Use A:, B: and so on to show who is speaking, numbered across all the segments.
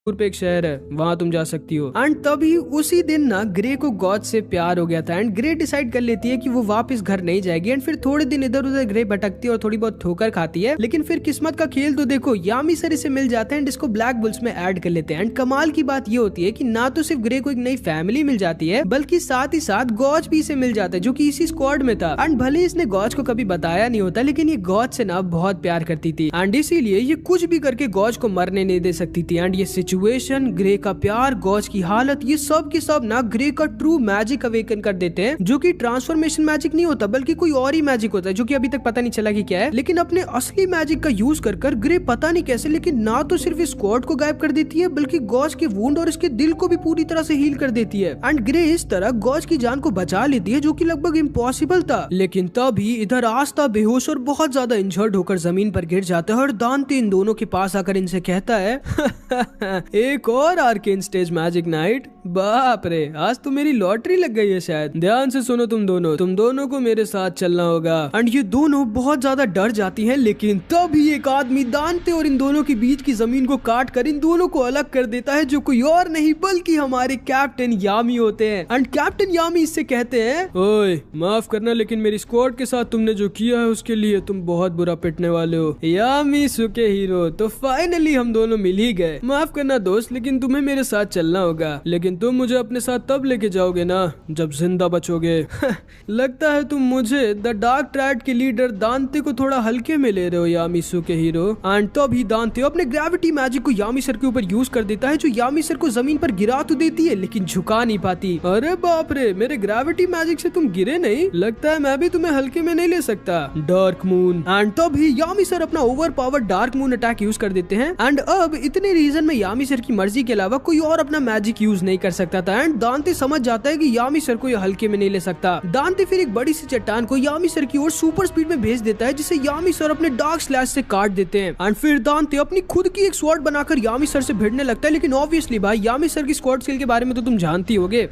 A: पे एक शहर है, वहाँ तुम जा सकती हो। एंड तभी उसी दिन ना ग्रे को गॉज से प्यार हो गया था एंड ग्रे डिसाइड कर लेती है कि वो वापस घर नहीं जाएगी। एंड फिर थोड़े दिन इधर उधर ग्रे भटकती है और थोड़ी बहुत ठोकर खाती है, लेकिन फिर किस्मत का खेल तो देखो, यामी सर इसे मिल जाते हैं एंड इसको ब्लैक बुल्स में ऐड कर लेते हैं। एंड कमाल की बात ये होती है कि ना तो सिर्फ ग्रे को एक नई फैमिली मिल जाती है, बल्कि साथ ही साथ गॉज भी इसे मिल जाता है जो कि इसी स्क्वाड में था। एंड भले इसने गॉज को कभी बताया नहीं होता, लेकिन ये गॉज से ना बहुत प्यार करती थी एंड इसीलिए ये कुछ भी करके गॉज को मरने नहीं दे सकती थी। एंड ये सिचुएशन, ग्रे का प्यार, गॉज की हालत, ये सब के सब ना ग्रे का ट्रू मैजिक अवेकन कर देते हैं, जो कि ट्रांसफॉर्मेशन मैजिक नहीं होता बल्कि कोई और ही मैजिक होता है जो कि अभी तक पता नहीं चला कि क्या है। लेकिन अपने असली मैजिक का यूज कर ग्रे पता नहीं कैसे, लेकिन ना तो सिर्फ इस स्क्वाड को गायब कर देती है बल्कि गॉज के वुंड और इसके दिल को भी पूरी तरह से हील कर देती है। एंड ग्रे इस तरह गॉज की जान को बचा लेती है जो कि लगभग इम्पॉसिबल था। लेकिन तभी इधर आस्था बेहोश और बहुत ज्यादा इंजर्ड होकर जमीन पर गिर जाता है और दांते इन दोनों के पास आकर इनसे कहता है एक और आर्केन स्टेज मैजिक नाइट, बाप रे आज तो मेरी लॉटरी लग गई है शायद। ध्यान से सुनो तुम दोनों को मेरे साथ चलना होगा। एंड ये दोनों बहुत ज्यादा डर जाती हैं, लेकिन तभी एक आदमी दांते और इन दोनों के बीच की जमीन को काट कर इन दोनों को अलग कर देता है, जो कोई और नहीं बल्कि हमारे कैप्टन यामी होते हैं। एंड कैप्टन यामी इससे कहते हैं, ओए माफ करना, लेकिन मेरी स्क्वाड के साथ तुमने जो किया है उसके लिए तुम बहुत बुरा पिटने वाले हो। यामी सुके हीरो, तो फाइनली हम दोनों मिल ही गए। माफ करना दोस्त, लेकिन तुम्हें मेरे साथ चलना होगा, लेकिन तुम मुझे अपने साथ तब लेके जाओगे ना जब जिंदा बचोगे। लगता है तुम मुझे द डार्क ट्रायड के लीडर दांते को थोड़ा हल्के में ले रहे हो यामी सुके हीरो। एंड तभी दांते अपने ग्रेविटी मैजिक को यामी सर के ऊपर यूज कर देता है, जो यामी सर को जमीन पर गिरा तो देती है लेकिन झुका नहीं पाती। अरे बाप रे, मेरे ग्रेविटी मैजिक से तुम गिरे नहीं, लगता है मैं भी तुम्हें हल्के में नहीं ले सकता। Dark moon. एंड तभी यामी सर अपना over power dark moon attack use कर देते हैं। एंड अब इतने रीजन में यामी सर की मर्जी के अलावा कोई और अपना मैजिक यूज नहीं कर सकता था। एंड दांते समझ जाता है कि यामी सर को ये हल्के में नहीं ले सकता। दांते फिर एक बड़ी सी चट्टान को यामी सर की ओर सुपर स्पीड में भेज देता है, जिसे यामी सर अपने डार्क स्लैश से काट देते हैं। एंड फिर दांते अपनी खुद की एक स्वॉर्ड बनाकर यामी सर से भिड़ने लगता है, लेकिन ऑब्वियसली भाई यामी सर की स्क्वाड स्किल के बारे में तो तुम जानती होगे।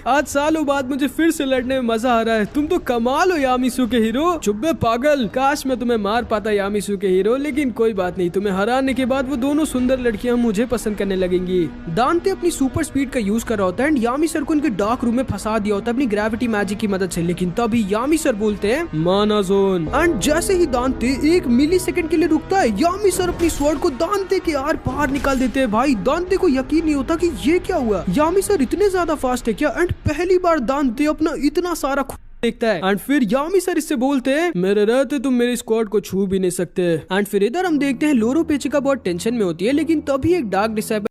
A: आज सालों बाद मुझे फिर से लड़ने में मजा आ रहा है। तुम तो कमाल हो यामी सुके हीरो। चुप्पे पागल, काश मैं तुम्हें मार पाता यामी सुके हीरो, लेकिन कोई बात नहीं, तुम्हें हराने के बाद वो दोनों सुंदर लड़कियां मुझे पसंद करने लगेंगी। दांते अपनी सुपर स्पीड का यूज कर रहा होता है एंड यामी सर को इनके डार्क रूम में फंसा दिया होता है अपनी ग्रेविटी मैजिक की मदद से। लेकिन तभी यामी सर बोलते हैं माना जोन। एंड जैसे ही दांते एक मिली सेकेंड के लिए रुकता है, यामी सर अपनी स्वॉर्ड को दांते के आर पार निकाल देते हैं। भाई दांते को यकीन नहीं होता कि ये क्या हुआ, यामी सर इतने ज्यादा फास्ट है क्या। एंड पहली बार दांते अपना इतना सारा देखता है। एंड फिर यामी सर इससे बोलते हैं मेरे रहते तुम मेरी स्क्वाड को छू भी नहीं सकते। एंड फिर इधर हम देखते हैं लोरो पेचिका बहुत टेंशन में होती है, लेकिन तभी एक डार्क डिसाइबल